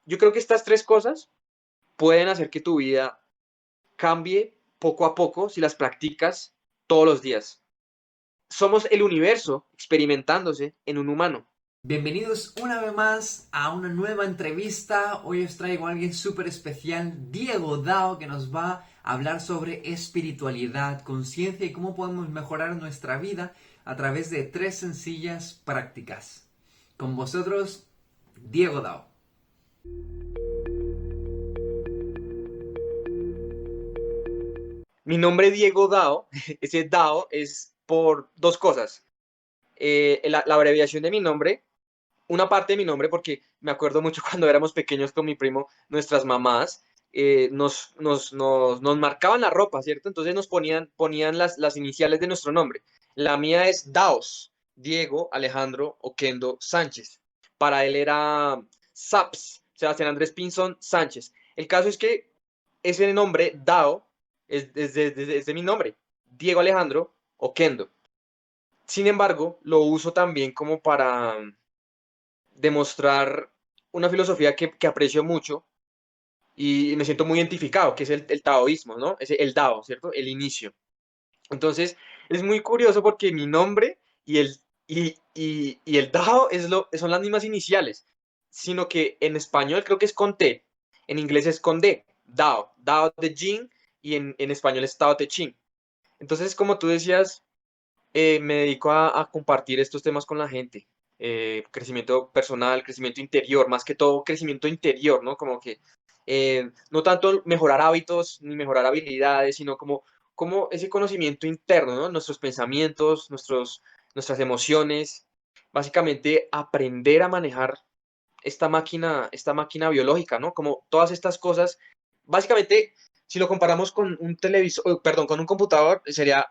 yo creo que estas tres cosas pueden hacer que tu vida cambie poco a poco si las practicas todos los días. Somos el universo experimentándose en un humano. Bienvenidos una vez más a una nueva entrevista. Hoy os traigo a alguien súper especial, Diego Dao, que nos va a hablar sobre espiritualidad, conciencia y cómo podemos mejorar nuestra vida a través de tres sencillas prácticas. Con vosotros, Diego Dao. Mi nombre es Diego Dao. Ese Dao es por dos cosas. La abreviación de mi nombre, una parte de mi nombre, porque me acuerdo mucho cuando éramos pequeños con mi primo, nuestras mamás nos marcaban la ropa, ¿cierto? Entonces ponían las iniciales de nuestro nombre. La mía es Daos, Diego Alejandro Oquendo Sánchez. Para él era Saps, Sebastián Andrés Pinzón Sánchez. El caso es que ese nombre, Dao, es de mi nombre, Diego Alejandro Oquendo. Sin embargo, lo uso también como para demostrar una filosofía que aprecio mucho y me siento muy identificado, que es el taoísmo, ¿no? Es el Dao, ¿cierto? El inicio. Entonces, es muy curioso porque mi nombre y el Dao son las mismas iniciales, sino que en español creo que es con T, en inglés es con D, Dao, Dao de Jing, y en español es Tao Te Ching. Entonces, como tú decías, me dedico a compartir estos temas con la gente. Crecimiento personal, crecimiento interior, más que todo crecimiento interior, ¿no? Como que no tanto mejorar hábitos ni mejorar habilidades, sino como ese conocimiento interno, ¿no? Nuestros pensamientos, nuestras emociones, básicamente aprender a manejar esta máquina biológica, ¿no? Como todas estas cosas, básicamente, si lo comparamos con un televisor, perdón, con un computador, sería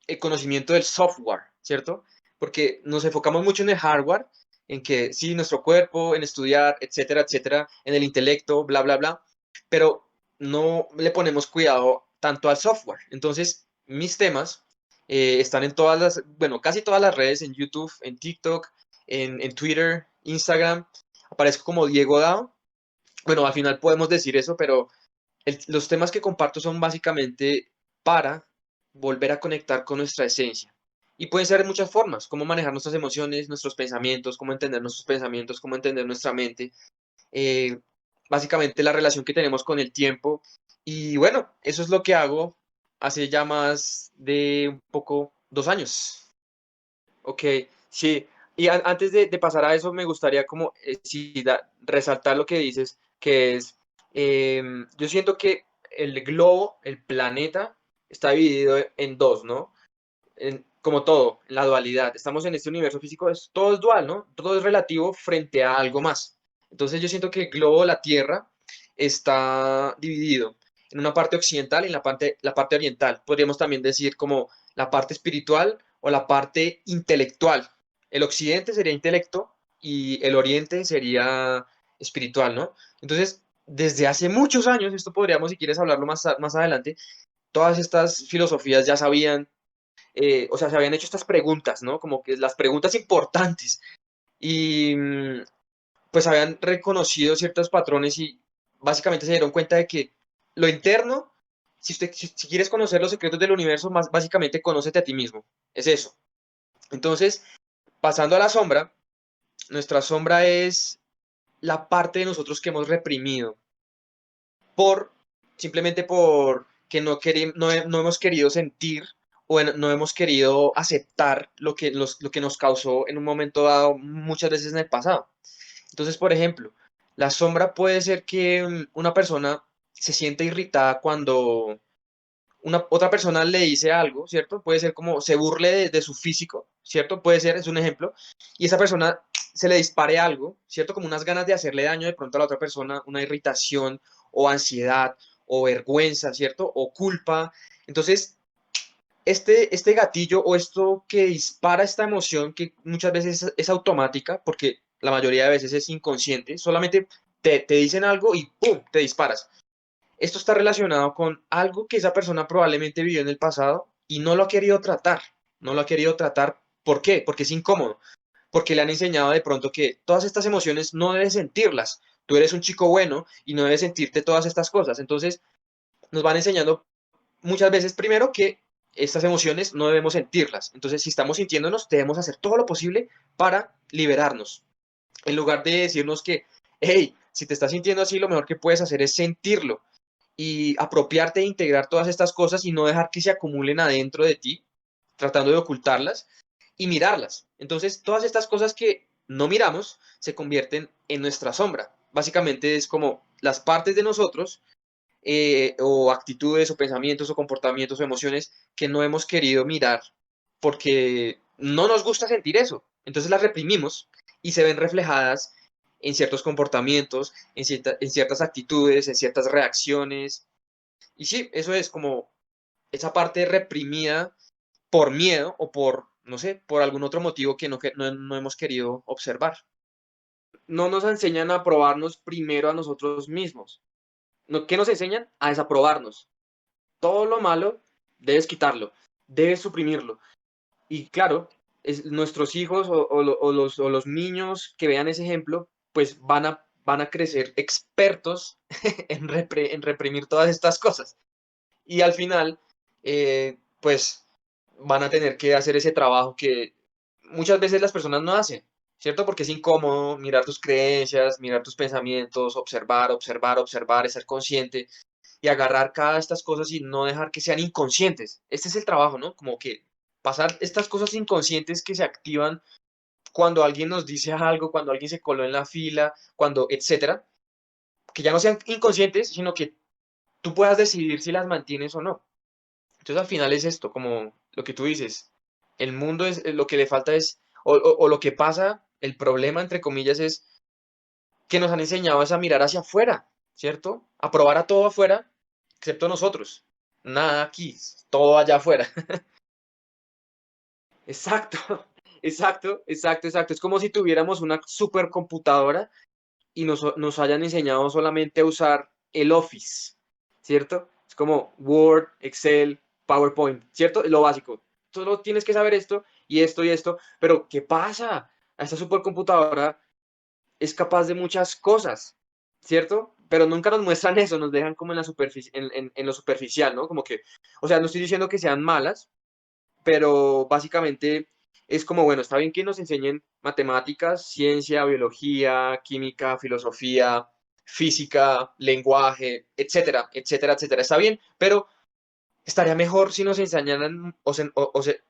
el conocimiento del software, ¿cierto? Porque nos enfocamos mucho en el hardware, en que sí, nuestro cuerpo, en estudiar, etcétera, etcétera, en el intelecto, bla, bla, bla, pero no le ponemos cuidado tanto al software. Entonces, mis temas están en bueno, casi todas las redes, en YouTube, en TikTok, en Twitter, Instagram, aparezco como Diego Dao. Bueno, al final podemos decir eso, pero los temas que comparto son básicamente para volver a conectar con nuestra esencia. Y pueden ser de muchas formas, cómo manejar nuestras emociones, nuestros pensamientos, cómo entender nuestros pensamientos, cómo entender nuestra mente, eh, básicamente la relación que tenemos con el tiempo. Y bueno, eso es lo que hago hace ya más de un poco 2 años. Ok, sí. Y antes de pasar a eso, me gustaría como sí, resaltar lo que dices, que es, yo siento que el globo, el planeta, está dividido en dos, ¿no? Como todo, en la dualidad. Estamos en este universo físico, todo es dual, ¿no? Todo es relativo frente a algo más. Entonces yo siento que el globo, la Tierra, está dividido en una parte occidental y en la parte oriental. Podríamos también decir como la parte espiritual o la parte intelectual. El occidente sería intelecto y el oriente sería espiritual, ¿no? Entonces, desde hace muchos años, esto podríamos, si quieres hablarlo más adelante, todas estas filosofías ya sabían, o sea, se habían hecho estas preguntas, ¿no? Como que las preguntas importantes. Y pues habían reconocido ciertos patrones y básicamente se dieron cuenta de que lo interno, si quieres conocer los secretos del universo, más básicamente conócete a ti mismo. Es eso. Entonces, pasando a la sombra, nuestra sombra es la parte de nosotros que hemos reprimido por simplemente por que no hemos querido sentir o no hemos querido aceptar lo que nos causó en un momento dado muchas veces en el pasado. Entonces, por ejemplo, la sombra puede ser que una persona se siente irritada cuando una otra persona le dice algo, ¿cierto? Puede ser como se burle de su físico, ¿cierto? Puede ser, es un ejemplo, y esa persona se le dispare algo, ¿cierto? Como unas ganas de hacerle daño de pronto a la otra persona, una irritación o ansiedad o vergüenza, ¿cierto? O culpa. Entonces, este gatillo o esto que dispara esta emoción que muchas veces es automática, porque la mayoría de veces es inconsciente, solamente te dicen algo y ¡pum!, te disparas. Esto está relacionado con algo que esa persona probablemente vivió en el pasado y no lo ha querido tratar. No lo ha querido tratar. ¿Por qué? Porque es incómodo. Porque le han enseñado de pronto que todas estas emociones no debes sentirlas. tú eres un chico bueno y no debes sentirte todas estas cosas. Entonces nos van enseñando muchas veces primero que estas emociones no debemos sentirlas. Entonces si estamos sintiéndonos, debemos hacer todo lo posible para liberarnos. En lugar de decirnos que, hey, si te estás sintiendo así, lo mejor que puedes hacer es sentirlo y apropiarte e integrar todas estas cosas y no dejar que se acumulen adentro de ti, tratando de ocultarlas y mirarlas. Entonces, todas estas cosas que no miramos se convierten en nuestra sombra. Básicamente es como las partes de nosotros o actitudes o pensamientos o comportamientos o emociones que no hemos querido mirar porque no nos gusta sentir eso. Entonces las reprimimos y se ven reflejadas en ciertos comportamientos, en ciertas actitudes, en ciertas reacciones. Y sí, eso es como esa parte reprimida por miedo o por, no sé, por algún otro motivo que no hemos querido observar. No nos enseñan a probarnos primero a nosotros mismos. ¿Qué nos enseñan? A desaprobarnos. Todo lo malo debes quitarlo, debes suprimirlo. Y claro, nuestros hijos o los niños que vean ese ejemplo, pues van a crecer expertos en reprimir todas estas cosas. Y al final, pues van a tener que hacer ese trabajo que muchas veces las personas no hacen, ¿cierto? Porque es incómodo mirar tus creencias, mirar tus pensamientos, observar, observar, observar, ser consciente y agarrar cada de estas cosas y no dejar que sean inconscientes. Este es el trabajo, ¿no? Como que pasar estas cosas inconscientes que se activan cuando alguien nos dice algo, cuando alguien se coló en la fila, cuando, etcétera, que ya no sean inconscientes, sino que tú puedas decidir si las mantienes o no. Entonces al final es esto, como lo que tú dices, el mundo es lo que le falta es, o lo que pasa, el problema entre comillas es que nos han enseñado es a mirar hacia afuera, ¿cierto? A probar a todo afuera, excepto nosotros. Nada aquí, todo allá afuera. Exacto, exacto, exacto, exacto. Es como si tuviéramos una supercomputadora y nos hayan enseñado solamente a usar el Office, ¿cierto? Es como Word, Excel, PowerPoint, ¿cierto? Lo básico. Solo tienes que saber esto y esto, pero ¿qué pasa? A esta supercomputadora es capaz de muchas cosas, ¿cierto? Pero nunca nos muestran eso, nos dejan como en la superficie, en lo superficial, ¿no? Como que, o sea, no estoy diciendo que sean malas, pero básicamente es como, bueno, está bien que nos enseñen matemáticas, ciencia, biología, química, filosofía, física, lenguaje, etcétera, etcétera, etcétera. Está bien, pero estaría mejor si nos enseñaran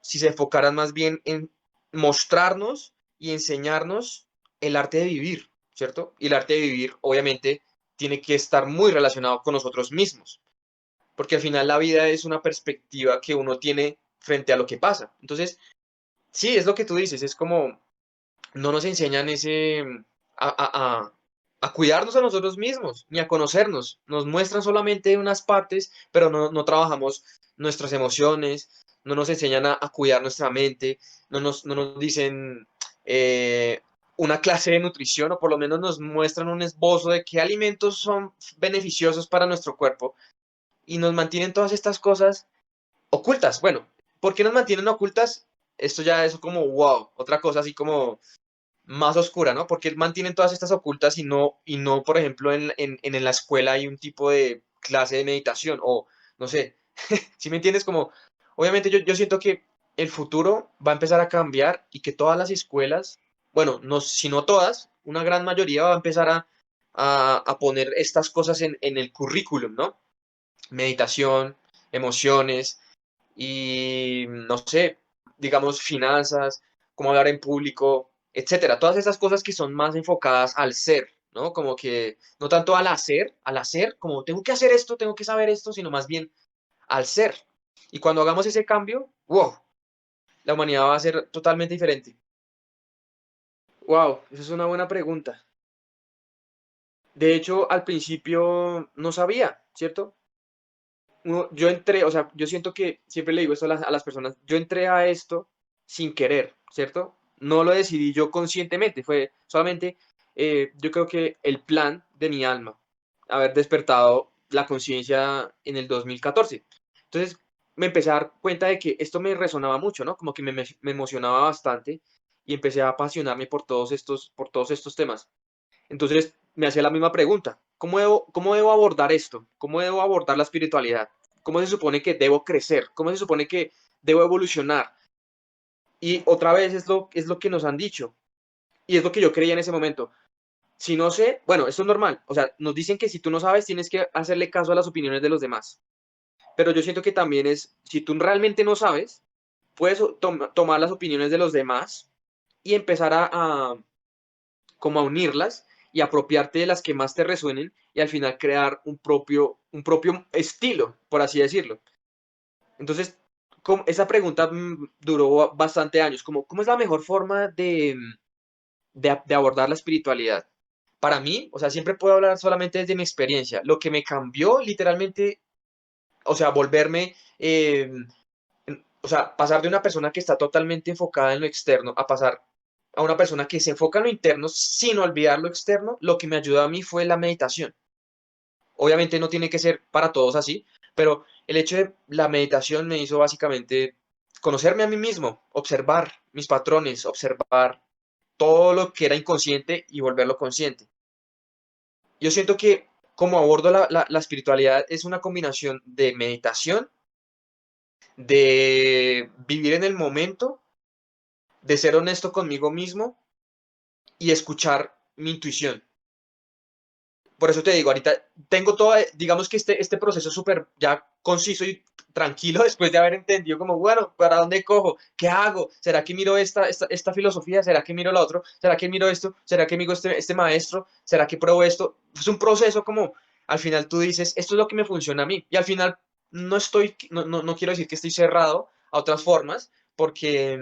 si se enfocaran más bien en mostrarnos y enseñarnos el arte de vivir, ¿cierto? Y el arte de vivir, obviamente, tiene que estar muy relacionado con nosotros mismos, porque al final la vida es una perspectiva que uno tiene frente a lo que pasa. Entonces, sí, es lo que tú dices, es como no nos enseñan a, a, a, a cuidarnos a nosotros mismos, ni a conocernos. Nos muestran solamente unas partes, pero no trabajamos nuestras emociones, no nos enseñan a cuidar nuestra mente, no nos dicen eh, una clase de nutrición, o por lo menos nos muestran un esbozo de qué alimentos son beneficiosos para nuestro cuerpo y nos mantienen todas estas cosas ocultas. Bueno, ¿por qué nos mantienen ocultas? Esto ya es como, wow, otra cosa así como más oscura, ¿no? Porque mantienen todas estas ocultas y no, por ejemplo, en la escuela hay un tipo de clase de meditación o, no sé, si me entiendes? Como, obviamente yo siento que el futuro va a empezar a cambiar y que todas las escuelas, bueno, no, si no todas, una gran mayoría va a empezar a poner estas cosas en el currículum, ¿no? Meditación, emociones y, no sé, digamos, finanzas, cómo hablar en público, etcétera. Todas esas cosas que son más enfocadas al ser, ¿no? Como que no tanto al hacer, como tengo que hacer esto, tengo que saber esto, sino más bien al ser. Y cuando hagamos ese cambio, wow, la humanidad va a ser totalmente diferente. Wow, esa es una buena pregunta. De hecho, al principio no sabía, ¿cierto? Yo entré, o sea, yo siento que siempre le digo esto a las personas, yo entré a esto sin querer, ¿cierto? No lo decidí yo conscientemente, fue solamente, yo creo que el plan de mi alma, haber despertado la conciencia en el 2014. Entonces me empecé a dar cuenta de que esto me resonaba mucho, ¿no? Como que me emocionaba bastante y empecé a apasionarme por todos estos temas. Entonces me hacía la misma pregunta. Cómo debo abordar esto? ¿Cómo debo abordar la espiritualidad? ¿Cómo se supone que debo crecer? ¿Cómo se supone que debo evolucionar? Y otra vez es lo que nos han dicho. Y es lo que yo creía en ese momento. Si no sé, bueno, esto es normal. O sea, nos dicen que si tú no sabes, tienes que hacerle caso a las opiniones de los demás. Pero yo siento que también es, si tú realmente no sabes, puedes tomar las opiniones de los demás y empezar como a unirlas y apropiarte de las que más te resuenen y al final crear un propio estilo, por así decirlo. Entonces, esa pregunta duró bastante años, como, ¿cómo es la mejor forma de abordar la espiritualidad? Para mí, o sea, siempre puedo hablar solamente desde mi experiencia. Lo que me cambió literalmente, o sea, volverme, o sea, pasar de una persona que está totalmente enfocada en lo externo a pasar a una persona que se enfoca en lo interno sin olvidar lo externo, lo que me ayudó a mí fue la meditación. Obviamente no tiene que ser para todos así, pero el hecho de la meditación me hizo básicamente conocerme a mí mismo, observar mis patrones, observar todo lo que era inconsciente y volverlo consciente. Yo siento que como abordo la espiritualidad es una combinación de meditación, de vivir en el momento, de ser honesto conmigo mismo y escuchar mi intuición. Por eso te digo, ahorita tengo todo, digamos que este proceso súper ya conciso y tranquilo después de haber entendido como, bueno, ¿para dónde cojo? ¿Qué hago? ¿Será que miro esta filosofía? ¿Será que miro la otra? ¿Será que miro esto? ¿Será que miro este maestro? ¿Será que pruebo esto? Es un proceso como, al final tú dices, esto es lo que me funciona a mí. Y al final no quiero decir que estoy cerrado a otras formas, porque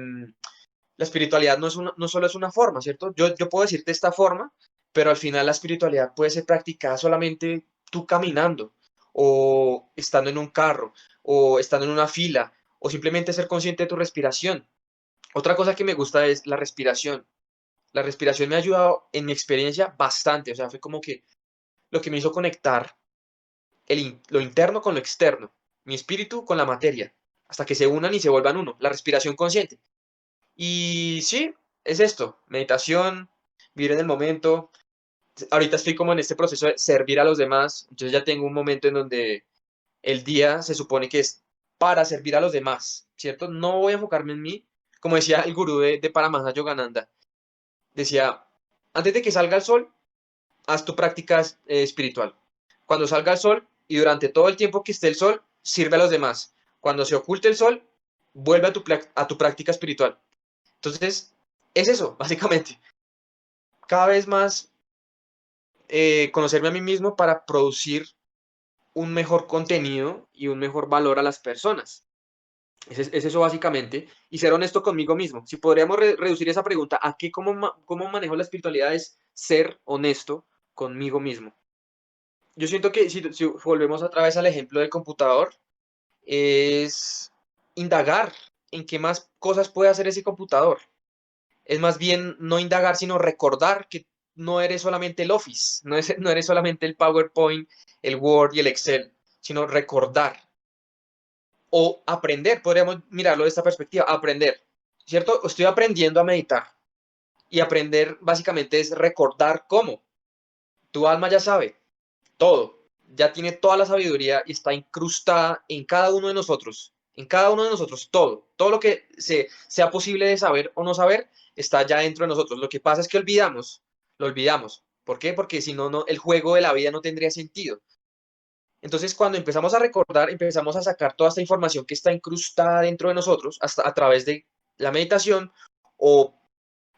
la espiritualidad no solo es una forma, ¿cierto? Yo puedo decirte esta forma, pero al final la espiritualidad puede ser practicada solamente tú caminando, o estando en un carro, o estando en una fila, o simplemente ser consciente de tu respiración. Otra cosa que me gusta es la respiración. La respiración me ha ayudado en mi experiencia bastante, o sea, fue como que lo que me hizo conectar lo interno con lo externo, mi espíritu con la materia, hasta que se unan y se vuelvan uno, la respiración consciente. Y sí, es esto, meditación, vivir en el momento. Ahorita estoy como en este proceso de servir a los demás, entonces ya tengo un momento en donde el día se supone que es para servir a los demás, ¿cierto? No voy a enfocarme en mí, como decía el gurú de Paramahansa Yogananda, decía, antes de que salga el sol, haz tu práctica espiritual. Cuando salga el sol y durante todo el tiempo que esté el sol, sirve a los demás. Cuando se oculte el sol, vuelve a tu práctica espiritual. Entonces, es eso, básicamente. Cada vez más conocerme a mí mismo para producir un mejor contenido y un mejor valor a las personas. Es eso básicamente. Y ser honesto conmigo mismo. Si podríamos reducir esa pregunta a qué, cómo manejo la espiritualidad, es ser honesto conmigo mismo. Yo siento que si volvemos otra vez al ejemplo del computador, es indagar en qué más cosas puede hacer ese computador. Es más bien no indagar, sino recordar que no eres solamente el Office, no eres solamente el PowerPoint, el Word y el Excel, sino recordar o aprender, podríamos mirarlo de esta perspectiva, aprender, ¿cierto? Estoy aprendiendo a meditar y aprender básicamente es recordar cómo. Tu alma ya sabe todo, ya tiene toda la sabiduría y está incrustada en cada uno de nosotros, todo lo que sea posible de saber o no saber está ya dentro de nosotros. Lo que pasa es que lo olvidamos. ¿Por qué? Porque si no, el juego de la vida no tendría sentido. Entonces, cuando empezamos a recordar, empezamos a sacar toda esta información que está incrustada dentro de nosotros, hasta a través de la meditación o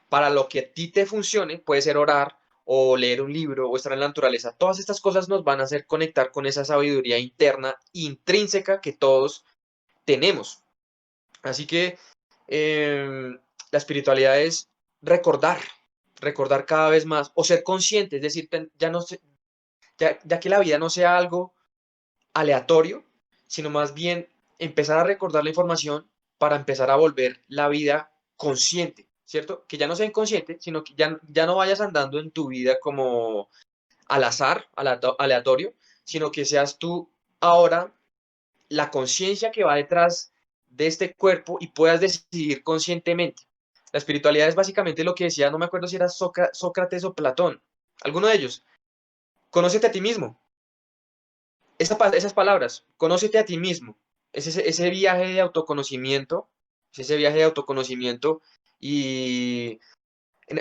para lo que a ti te funcione, puede ser orar o leer un libro o estar en la naturaleza. Todas estas cosas nos van a hacer conectar con esa sabiduría interna, intrínseca que todos tenemos. Así que la espiritualidad es recordar, recordar cada vez más o ser consciente, es decir, ya, no se- ya que la vida no sea algo aleatorio, sino más bien empezar a recordar la información para empezar a volver la vida consciente, ¿cierto? Que ya no sea inconsciente, sino que ya no vayas andando en tu vida como al azar, aleatorio, sino que seas tú ahora la conciencia que va detrás de este cuerpo y puedas decidir conscientemente. La espiritualidad es básicamente lo que decía, no me acuerdo si era Sócrates o Platón, alguno de ellos, Conócete a ti mismo. Esas palabras, conócete a ti mismo. Es ese viaje de autoconocimiento, es ese viaje de autoconocimiento y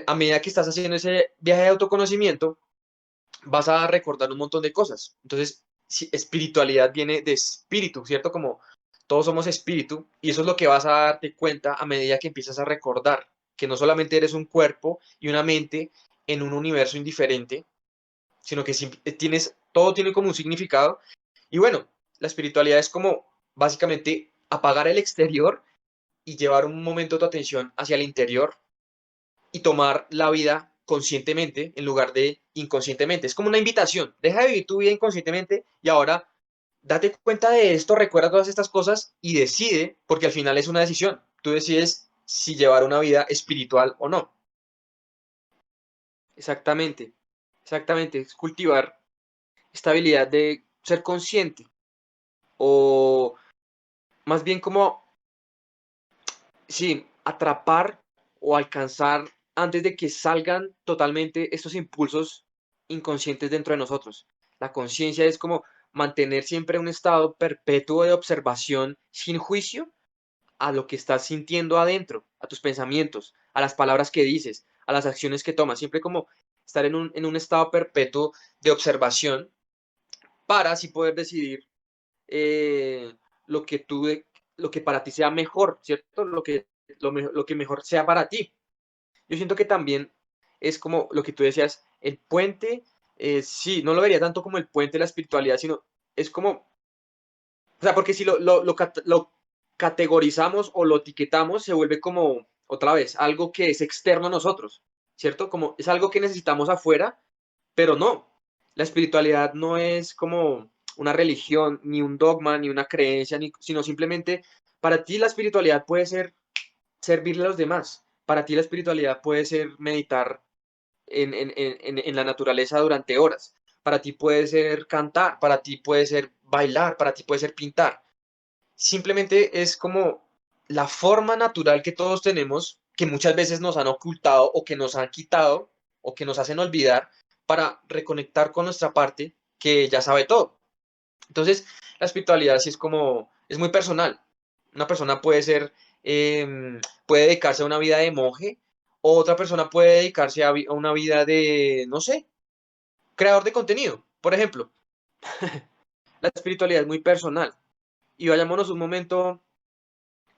a medida que estás haciendo ese viaje de autoconocimiento, vas a recordar un montón de cosas. Entonces, si espiritualidad viene de espíritu, ¿cierto? Como todos somos espíritu, y eso es lo que vas a darte cuenta a medida que empiezas a recordar, que no solamente eres un cuerpo y una mente en un universo indiferente, sino que tienes, todo tiene como un significado. Y bueno, la espiritualidad es como básicamente apagar el exterior y llevar un momento tu atención hacia el interior y tomar la vida conscientemente en lugar de inconscientemente. Es como una invitación. Deja de vivir tu vida inconscientemente y ahora date cuenta de esto, recuerda todas estas cosas y decide, porque al final es una decisión. Tú decides si llevar una vida espiritual o no. Exactamente, exactamente. Es cultivar esta habilidad de ser consciente o más bien como, sí, atrapar o alcanzar antes de que salgan totalmente estos impulsos inconscientes dentro de nosotros. La conciencia es como mantener siempre un estado perpetuo de observación sin juicio a lo que estás sintiendo adentro, a tus pensamientos, a las palabras que dices, a las acciones que tomas, siempre como estar en un estado perpetuo de observación para así poder decidir eh, lo que tú, lo que para ti sea mejor, ¿cierto? Lo que mejor sea para ti. Yo siento que también es como lo que tú decías, el puente, sí, no lo vería tanto como el puente de la espiritualidad, sino es como, o sea, porque si lo categorizamos o lo etiquetamos, se vuelve como, otra vez, algo que es externo a nosotros, ¿cierto? Como es algo que necesitamos afuera, pero no, la espiritualidad no es como una religión, ni un dogma, ni una creencia, sino simplemente para ti la espiritualidad puede ser servirle a los demás. Para ti la espiritualidad puede ser meditar en la naturaleza durante horas. Para ti puede ser cantar, para ti puede ser bailar, para ti puede ser pintar. Simplemente es como la forma natural que todos tenemos, que muchas veces nos han ocultado o que nos han quitado o que nos hacen olvidar para reconectar con nuestra parte que ya sabe todo. Entonces, la espiritualidad sí es como, es muy personal. Una persona puede ser, puede dedicarse a una vida de monje, o otra persona puede dedicarse a una vida de, no sé, creador de contenido. Por ejemplo, la espiritualidad es muy personal. Y vayámonos un momento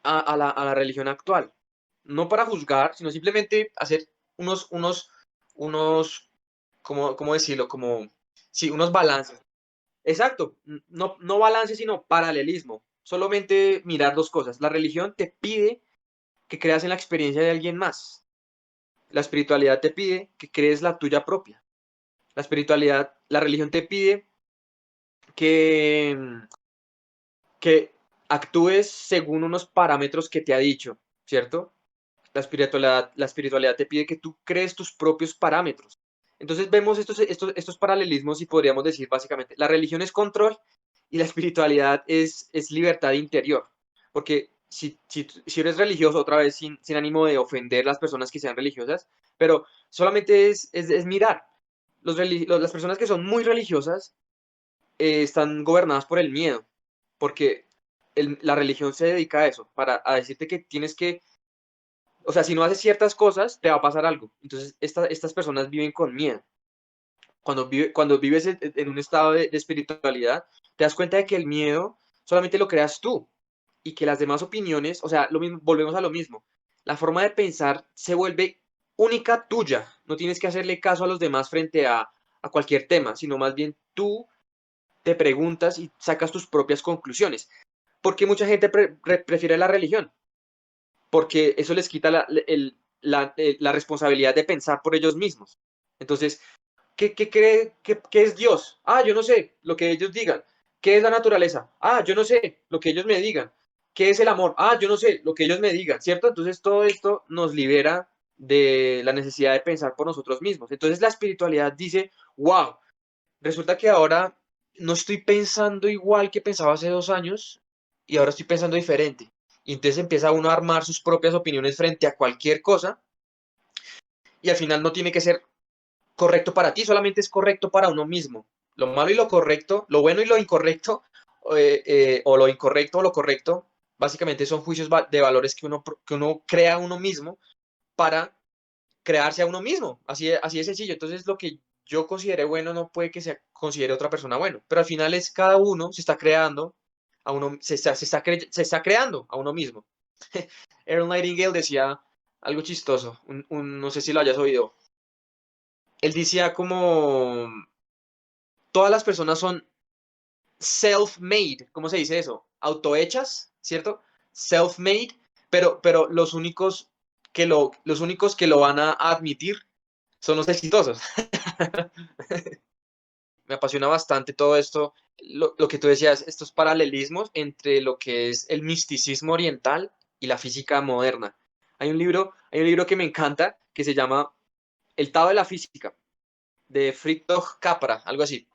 a la religión actual. No para juzgar, sino simplemente hacer unos, ¿cómo decirlo? Como, sí, unos balances. Exacto, no, no balance, sino paralelismo. Solamente mirar dos cosas. La religión te pide que creas en la experiencia de alguien más. La espiritualidad te pide que crees la tuya propia. La espiritualidad, la religión te pide que, que actúes según unos parámetros que te ha dicho, ¿cierto? La espiritualidad te pide que tú crees tus propios parámetros. Entonces vemos estos paralelismos y podríamos decir básicamente, la religión es control y la espiritualidad es libertad interior. Porque si eres religioso, otra vez sin ánimo de ofender a las personas que sean religiosas, pero solamente es mirar. Las personas que son muy religiosas están gobernadas por el miedo, porque la religión se dedica a eso, a decirte que tienes que, o sea, si no haces ciertas cosas, te va a pasar algo. Entonces, estas personas viven con miedo. Cuando vives en un estado de espiritualidad, te das cuenta de que el miedo solamente lo creas tú y que las demás opiniones, o sea, lo mismo, volvemos a lo mismo. La forma de pensar se vuelve única tuya. No tienes que hacerle caso a los demás frente a cualquier tema, sino más bien tú te preguntas y sacas tus propias conclusiones. ¿Por qué mucha gente prefiere la religión? Porque eso les quita la responsabilidad de pensar por ellos mismos. Entonces, ¿qué es Dios? Ah, yo no sé, lo que ellos digan. ¿Qué es la naturaleza? Ah, yo no sé, lo que ellos me digan. ¿Qué es el amor? Ah, yo no sé, lo que ellos me digan, ¿cierto? Entonces todo esto nos libera de la necesidad de pensar por nosotros mismos. Entonces la espiritualidad dice, wow, resulta que ahora no estoy pensando igual que pensaba hace 2 años y ahora estoy pensando diferente. Y entonces empieza uno a armar sus propias opiniones frente a cualquier cosa y al final no tiene que ser correcto para ti, solamente es correcto para uno mismo. Lo malo y lo correcto, lo bueno y lo incorrecto, o lo incorrecto o lo correcto, básicamente son juicios de valores que uno crea a uno mismo para crearse a uno mismo. Así de sencillo. Entonces, lo que yo considere bueno no puede que se considere otra persona bueno, pero al final es cada uno se está creando a uno, se está creando a uno mismo. Earl Nightingale decía algo chistoso, no sé si lo hayas oído. Él decía como todas las personas son self-made, ¿cómo se dice eso? Autohechas, ¿cierto? Self-made, pero los únicos que lo van a admitir son los exitosos. Me apasiona bastante todo esto, lo que tú decías, estos paralelismos entre lo que es el misticismo oriental y la física moderna. Hay un libro que me encanta que se llama El Tao de la Física, de Fritjof Capra, algo así.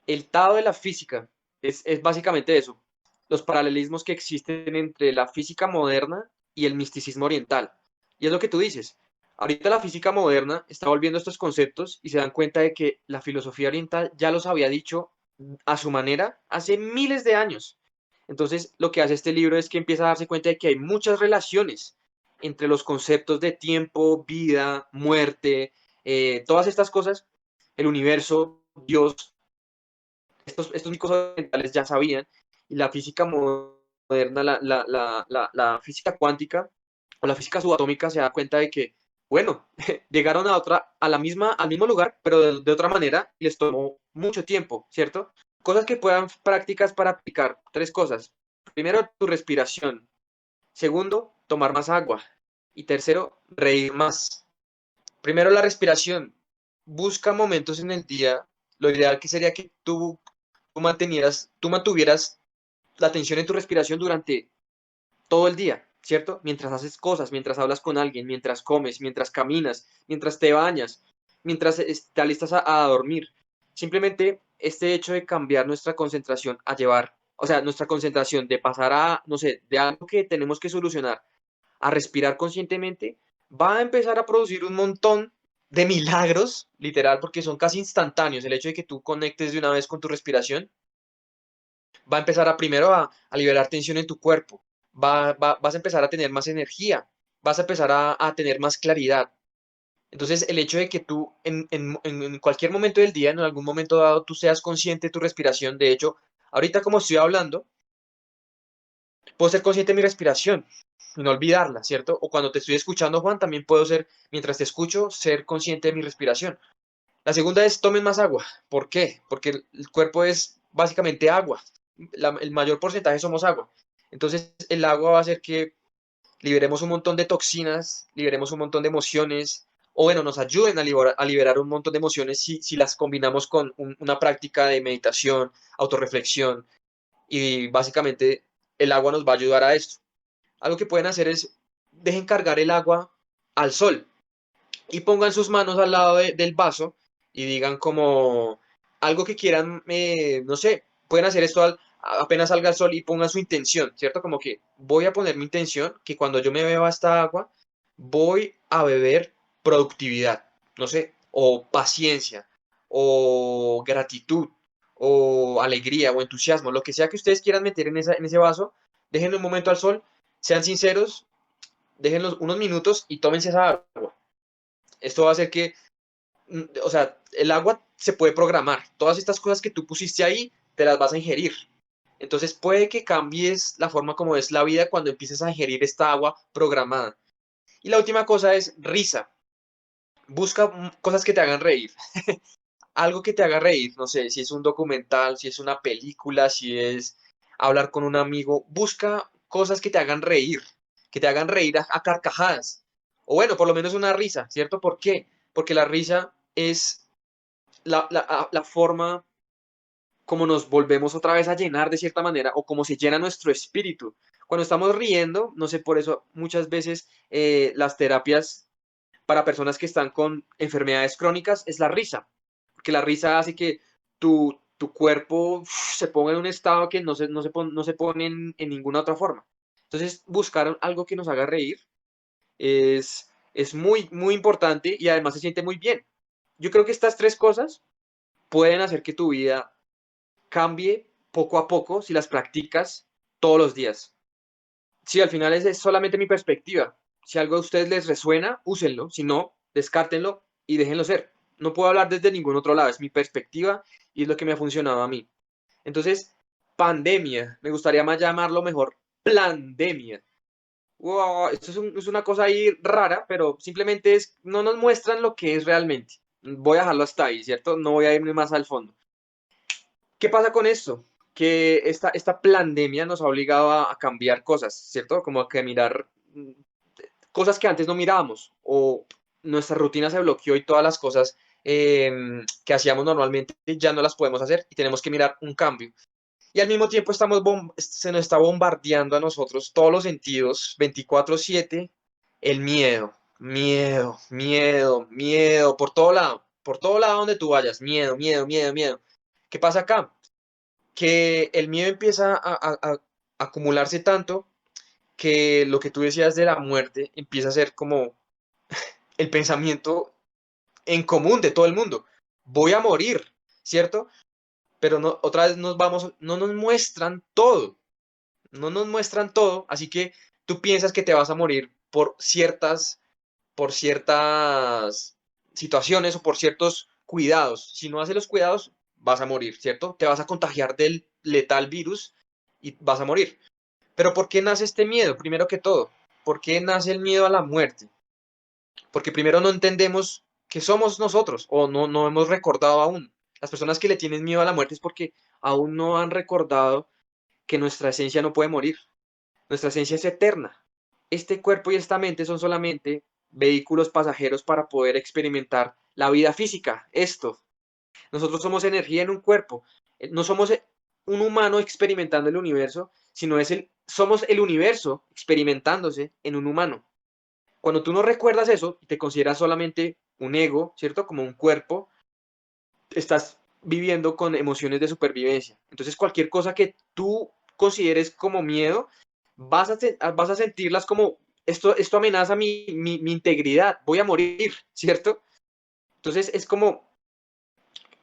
El Tao de la Física es básicamente eso, los paralelismos que existen entre la física moderna y el misticismo oriental. Y es lo que tú dices. Ahorita la física moderna está volviendo estos conceptos y se dan cuenta de que la filosofía oriental ya los había dicho a su manera hace miles de años. Entonces, lo que hace este libro es que empieza a darse cuenta de que hay muchas relaciones entre los conceptos de tiempo, vida, muerte, todas estas cosas, el universo, Dios, estos cosas orientales ya sabían, y la física moderna, la física cuántica o la física subatómica se da cuenta de que, bueno, llegaron al mismo lugar, pero de otra manera, y les tomó mucho tiempo, ¿cierto? Cosas que puedan prácticas para aplicar. Tres cosas. Primero, tu respiración. Segundo, tomar más agua. Y tercero, reír más. Primero, la respiración. Busca momentos en el día. Lo ideal que sería que tú mantuvieras la atención en tu respiración durante todo el día, ¿cierto? Mientras haces cosas, mientras hablas con alguien, mientras comes, mientras caminas, mientras te bañas, mientras te alistas a dormir. Simplemente este hecho de cambiar nuestra concentración a llevar, o sea, nuestra concentración de pasar a, no sé, de algo que tenemos que solucionar a respirar conscientemente, va a empezar a producir un montón de milagros, literal, porque son casi instantáneos. El hecho de que tú conectes de una vez con tu respiración va a empezar a liberar tensión en tu cuerpo, vas a empezar a tener más energía, vas a empezar a tener más claridad. Entonces, el hecho de que tú en cualquier momento del día, en algún momento dado, tú seas consciente de tu respiración, de hecho, ahorita como estoy hablando, puedo ser consciente de mi respiración y no olvidarla, ¿cierto? O cuando te estoy escuchando, Juan, también puedo ser, mientras te escucho, ser consciente de mi respiración. La segunda es tomen más agua. ¿Por qué? Porque el cuerpo es básicamente agua. El mayor porcentaje somos agua. Entonces el agua va a hacer que liberemos un montón de toxinas, liberemos un montón de emociones, o bueno, nos ayuden a liberar un montón de emociones si las combinamos con una práctica de meditación, autorreflexión, y básicamente el agua nos va a ayudar a esto. Algo que pueden hacer es dejen cargar el agua al sol y pongan sus manos al lado del vaso y digan como algo que quieran, no sé, pueden hacer esto apenas salga el sol y pongan su intención, ¿cierto? Como que voy a poner mi intención que cuando yo me beba esta agua, voy a beber productividad, no sé, o paciencia, o gratitud, o alegría, o entusiasmo, lo que sea que ustedes quieran meter en ese vaso, déjenlo un momento al sol, sean sinceros, déjenlos unos minutos y tómense esa agua. Esto va a hacer que, o sea, el agua se puede programar. Todas estas cosas que tú pusiste ahí, te las vas a ingerir. Entonces puede que cambies la forma como es la vida cuando empieces a ingerir esta agua programada. Y la última cosa es risa. Busca cosas que te hagan reír. Algo que te haga reír. No sé, si es un documental, si es una película, si es hablar con un amigo. Busca cosas que te hagan reír. Que te hagan reír a carcajadas. O bueno, por lo menos una risa, ¿cierto? ¿Por qué? Porque la risa es la forma como nos volvemos otra vez a llenar de cierta manera o como se llena nuestro espíritu. Cuando estamos riendo, no sé, por eso muchas veces las terapias para personas que están con enfermedades crónicas es la risa, porque la risa hace que tu cuerpo se ponga en un estado que no se pone en ninguna otra forma. Entonces, buscar algo que nos haga reír es muy, muy importante y además se siente muy bien. Yo creo que estas tres cosas pueden hacer que tu vida cambie poco a poco si las practicas todos los días. Sí, al final es solamente mi perspectiva. Si algo a ustedes les resuena, úsenlo. Si no, descártenlo y déjenlo ser. No puedo hablar desde ningún otro lado. Es mi perspectiva y es lo que me ha funcionado a mí. Entonces, pandemia. Me gustaría más llamarlo mejor plandemia. Wow, esto es una cosa ahí rara, pero simplemente es, no nos muestran lo que es realmente. Voy a dejarlo hasta ahí, ¿cierto? No voy a irme más al fondo. ¿Qué pasa con esto? Que esta pandemia nos ha obligado a cambiar cosas, ¿cierto? Como a que mirar cosas que antes no mirábamos o nuestra rutina se bloqueó y todas las cosas que hacíamos normalmente ya no las podemos hacer y tenemos que mirar un cambio. Y al mismo tiempo se nos está bombardeando a nosotros todos los sentidos, 24/7, el miedo, miedo, miedo, miedo, por todo lado donde tú vayas, miedo, miedo, miedo, miedo. ¿Qué pasa acá? Que el miedo empieza a acumularse tanto que lo que tú decías de la muerte empieza a ser como el pensamiento en común de todo el mundo. Voy a morir, ¿cierto? Pero no, otra vez no nos muestran todo, no nos muestran todo, así que tú piensas que te vas a morir por ciertas situaciones o por ciertos cuidados. Si no haces los cuidados, vas a morir, ¿cierto? Te vas a contagiar del letal virus y vas a morir. Pero ¿por qué nace este miedo? Primero que todo, ¿por qué nace el miedo a la muerte? Porque primero no entendemos que somos nosotros o no hemos recordado aún. Las personas que le tienen miedo a la muerte es porque aún no han recordado que nuestra esencia no puede morir. Nuestra esencia es eterna. Este cuerpo y esta mente son solamente vehículos pasajeros para poder experimentar la vida física. Esto. Nosotros somos energía en un cuerpo. No somos un humano experimentando el universo, sino somos el universo experimentándose en un humano. Cuando tú no recuerdas eso y te consideras solamente un ego, ¿cierto? Como un cuerpo, estás viviendo con emociones de supervivencia. Entonces, cualquier cosa que tú consideres como miedo, vas a sentirlas como, esto amenaza mi integridad, voy a morir, ¿cierto? Entonces, es como,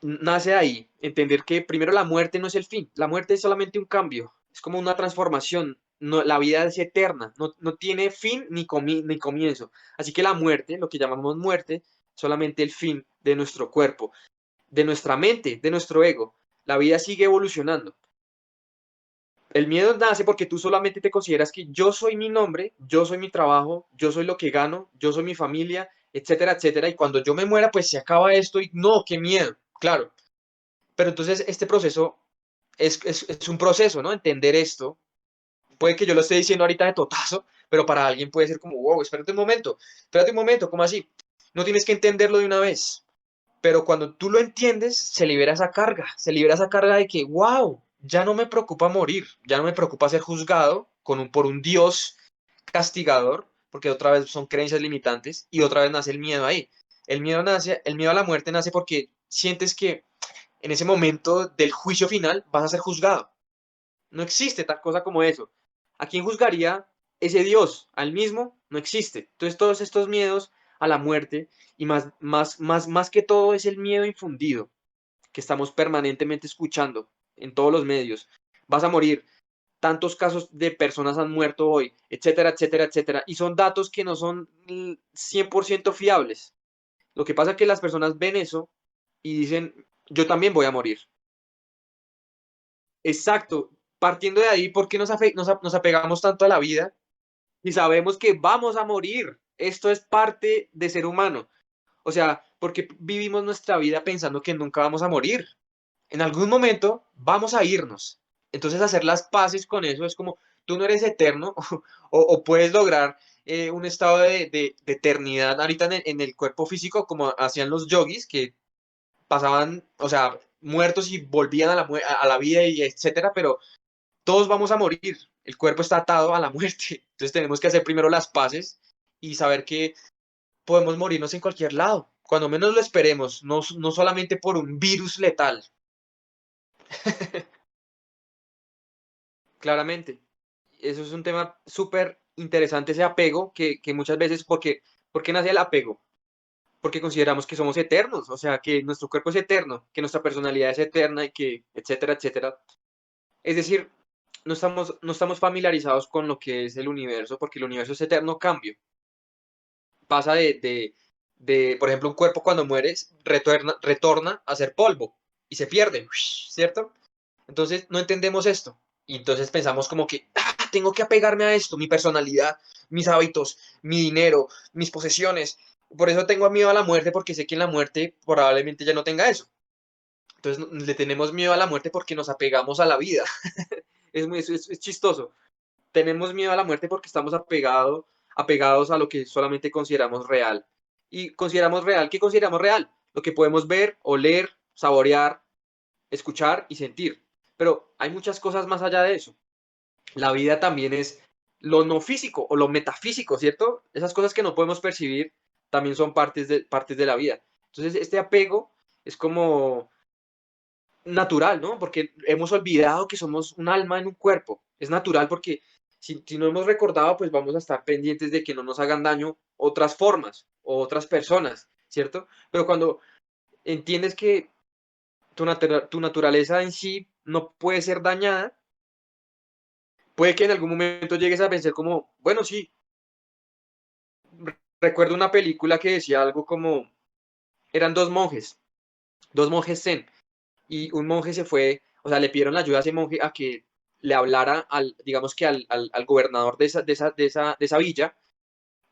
nace ahí, entender que primero la muerte no es el fin, la muerte es solamente un cambio, es como una transformación, no, la vida es eterna, no tiene fin ni comienzo. Así que la muerte, lo que llamamos muerte, solamente el fin de nuestro cuerpo, de nuestra mente, de nuestro ego. La vida sigue evolucionando. El miedo nace porque tú solamente te consideras que yo soy mi nombre, yo soy mi trabajo, yo soy lo que gano, yo soy mi familia, etcétera, etcétera. Y cuando yo me muera, pues se acaba esto y no, qué miedo, claro. Pero entonces este proceso es un proceso, ¿no? Entender esto. Puede que yo lo esté diciendo ahorita de totazo, pero para alguien puede ser como, wow, espérate un momento, ¿cómo así? No tienes que entenderlo de una vez. Pero cuando tú lo entiendes, se libera esa carga de que, wow, ya no me preocupa morir, ya no me preocupa ser juzgado por un Dios castigador, porque otra vez son creencias limitantes y otra vez nace el miedo ahí. El miedo a la muerte nace porque sientes que en ese momento del juicio final vas a ser juzgado. No existe tal cosa como eso. ¿A quién juzgaría ese Dios? Al mismo no existe. Entonces todos estos miedos a la muerte y más que todo es el miedo infundido que estamos permanentemente escuchando en todos los medios. Vas a morir. Tantos casos de personas han muerto hoy, etcétera, etcétera, etcétera. Y son datos que no son 100% fiables. Lo que pasa es que las personas ven eso y dicen, yo también voy a morir. Exacto. Partiendo de ahí, ¿por qué nos apegamos tanto a la vida y sabemos que vamos a morir? Esto es parte de ser humano. O sea, porque vivimos nuestra vida pensando que nunca vamos a morir. En algún momento vamos a irnos. Entonces hacer las paces con eso es como, tú no eres eterno o puedes lograr un estado de eternidad ahorita en el cuerpo físico como hacían los yogis que pasaban, o sea, muertos y volvían a la vida y etcétera, pero todos vamos a morir, el cuerpo está atado a la muerte, entonces tenemos que hacer primero las paces y saber que podemos morirnos en cualquier lado, cuando menos lo esperemos, no solamente por un virus letal, claramente. Eso es un tema súper interesante, ese apego que muchas veces, ¿por qué nace el apego? porque consideramos que somos eternos, o sea, que nuestro cuerpo es eterno, que nuestra personalidad es eterna y que, etcétera, etcétera. Es decir, no estamos familiarizados con lo que es el universo, porque el universo es eterno cambio. Pasa por ejemplo, un cuerpo cuando mueres retorna a ser polvo y se pierde, ¿cierto? Entonces no entendemos esto. Y entonces pensamos como que tengo que apegarme a esto, mi personalidad, mis hábitos, mi dinero, mis posesiones. Por eso tengo miedo a la muerte, porque sé que en la muerte probablemente ya no tenga eso. Entonces le tenemos miedo a la muerte porque nos apegamos a la vida. Es chistoso. Tenemos miedo a la muerte porque estamos apegados a lo que solamente consideramos real. Y consideramos real, ¿qué consideramos real? Lo que podemos ver, oler, saborear, escuchar y sentir. Pero hay muchas cosas más allá de eso. La vida también es lo no físico o lo metafísico, ¿cierto? Esas cosas que no podemos percibir también son partes de la vida. Entonces, este apego es como natural, ¿no? Porque hemos olvidado que somos un alma en un cuerpo. Es natural porque si no hemos recordado, pues vamos a estar pendientes de que no nos hagan daño otras formas o otras personas, ¿cierto? Pero cuando entiendes que tu naturaleza en sí no puede ser dañada, puede que en algún momento llegues a pensar como, bueno, sí, recuerdo una película que decía algo como, eran dos monjes zen, y un monje se fue, o sea, le pidieron la ayuda a ese monje a que le hablara digamos que al gobernador de esa villa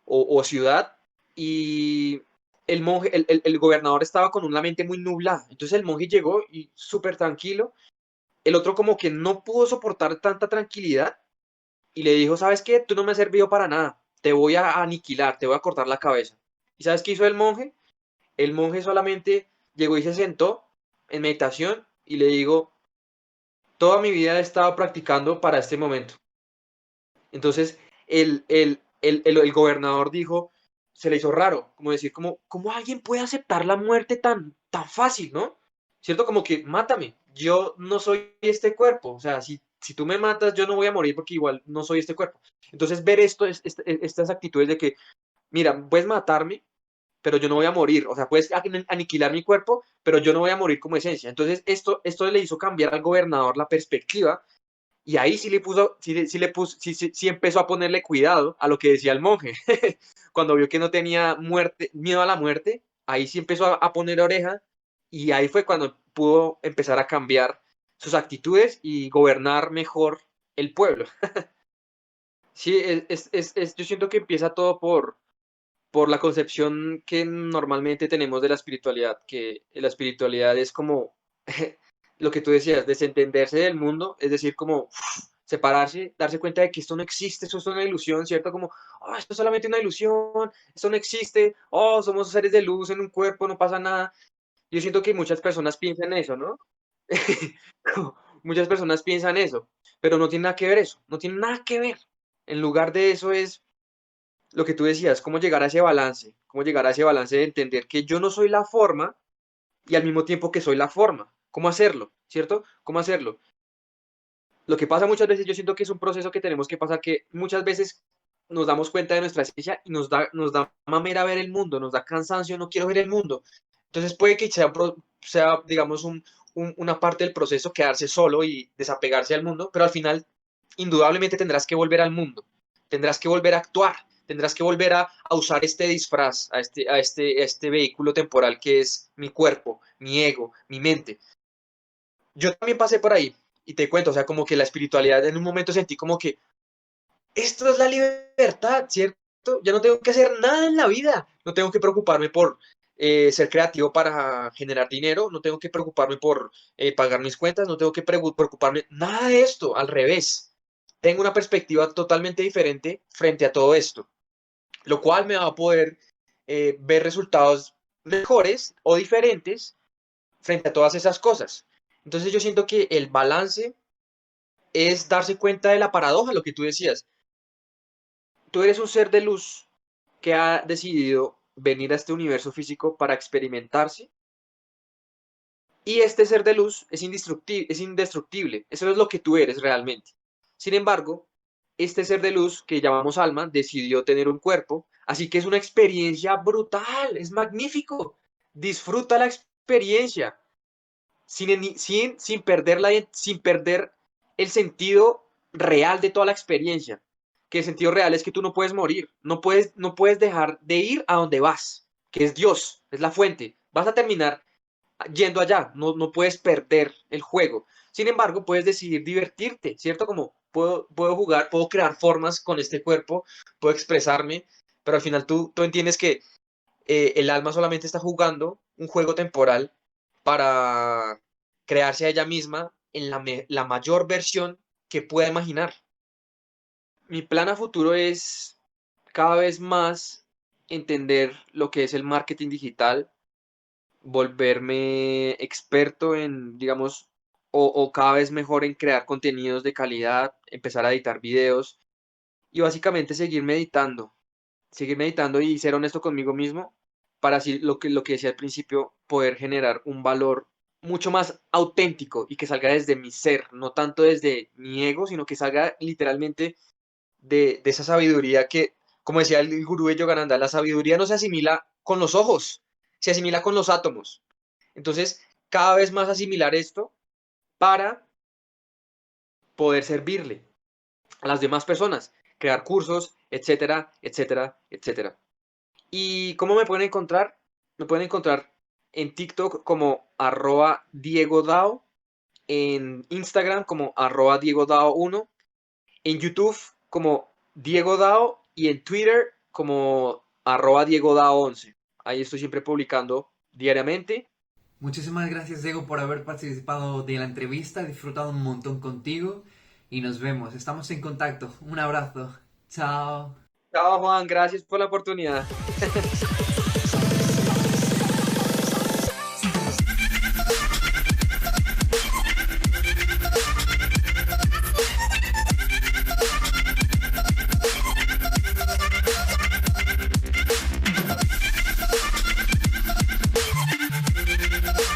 o ciudad, y el monje, el gobernador estaba con una mente muy nublada, entonces el monje llegó y súper tranquilo, el otro como que no pudo soportar tanta tranquilidad y le dijo, ¿sabes qué? Tú no me has servido para nada, te voy a aniquilar, te voy a cortar la cabeza. ¿Y sabes qué hizo el monje? El monje solamente llegó y se sentó en meditación y le digo, toda mi vida he estado practicando para este momento. Entonces, el gobernador dijo, se le hizo raro, como decir, ¿cómo alguien puede aceptar la muerte tan fácil, ¿no? ¿Cierto? Como que, mátame, yo no soy este cuerpo, o sea, si tú me matas, yo no voy a morir porque igual no soy este cuerpo. Entonces, ver estas actitudes de que, mira, puedes matarme, pero yo no voy a morir, o sea, puedes aniquilar mi cuerpo, pero yo no voy a morir como esencia. Entonces, esto le hizo cambiar al gobernador la perspectiva y ahí sí le puso, sí empezó a ponerle cuidado a lo que decía el monje. Cuando vio que no tenía miedo a la muerte, ahí sí empezó a poner oreja y ahí fue cuando pudo empezar a cambiar sus actitudes y gobernar mejor el pueblo. Sí, yo siento que empieza todo por la concepción que normalmente tenemos de la espiritualidad, que la espiritualidad es como lo que tú decías, desentenderse del mundo, es decir, como separarse, darse cuenta de que esto no existe, esto es una ilusión, ¿cierto? Como, esto es solamente una ilusión, esto no existe, somos seres de luz en un cuerpo, no pasa nada. Yo siento que muchas personas piensan eso, ¿no? Muchas personas piensan eso, pero no tiene nada que ver eso, no tiene nada que ver. En lugar de eso es lo que tú decías, cómo llegar a ese balance de entender que yo no soy la forma y al mismo tiempo que soy la forma. ¿Cómo hacerlo? ¿Cierto? ¿Cómo hacerlo? Lo que pasa muchas veces, yo siento que es un proceso que tenemos que pasar, que muchas veces nos damos cuenta de nuestra esencia y nos da mamera ver el mundo, nos da cansancio, no quiero ver el mundo. Entonces puede que sea digamos, una parte del proceso quedarse solo y desapegarse al mundo, pero al final, indudablemente tendrás que volver al mundo, tendrás que volver a actuar, tendrás que volver a usar este disfraz, a este vehículo temporal que es mi cuerpo, mi ego, mi mente. Yo también pasé por ahí y te cuento, o sea, como que la espiritualidad en un momento sentí como que esto es la libertad, ¿cierto? Ya no tengo que hacer nada en la vida, no tengo que preocuparme por ser creativo para generar dinero, no tengo que preocuparme por pagar mis cuentas, no tengo que preocuparme nada de esto, al revés. Tengo una perspectiva totalmente diferente frente a todo esto, lo cual me va a poder ver resultados mejores o diferentes frente a todas esas cosas. Entonces yo siento que el balance es darse cuenta de la paradoja, lo que tú decías. Tú eres un ser de luz que ha decidido venir a este universo físico para experimentarse y este ser de luz es indestructible. Eso es lo que tú eres realmente. Sin embargo, este ser de luz que llamamos alma decidió tener un cuerpo, Así que es una experiencia brutal, es magnífico. Disfruta la experiencia sin sin perder el sentido real de toda la experiencia. Que el sentido real es que tú no puedes morir, no puedes dejar de ir a donde vas, que es Dios, es la fuente. Vas a terminar yendo allá, no puedes perder el juego. Sin embargo, puedes decidir divertirte, ¿cierto? Como puedo jugar, puedo crear formas con este cuerpo, puedo expresarme, pero al final tú entiendes que el alma solamente está jugando un juego temporal para crearse a ella misma en la mayor versión que pueda imaginar. Mi plan a futuro es cada vez más entender lo que es el marketing digital, volverme experto en, digamos, o cada vez mejor en crear contenidos de calidad, empezar a editar videos y básicamente seguir meditando y ser honesto conmigo mismo para así lo que decía al principio, poder generar un valor mucho más auténtico y que salga desde mi ser, no tanto desde mi ego, sino que salga literalmente de esa sabiduría que, como decía el gurú de Yogananda, la sabiduría no se asimila con los ojos, se asimila con los átomos. Entonces, cada vez más asimilar esto para poder servirle a las demás personas, crear cursos, etcétera, etcétera, etcétera. ¿Y cómo me pueden encontrar? Me pueden encontrar en TikTok como @DiegoDao, en Instagram como @DiegoDao1, en YouTube como Diego Dao y en Twitter como @DiegoDao11. Ahí estoy siempre publicando diariamente. Muchísimas gracias, Diego, por haber participado de la entrevista. He disfrutado un montón contigo y nos vemos. Estamos en contacto. Un abrazo. Chao. Chao Juan, gracias por la oportunidad.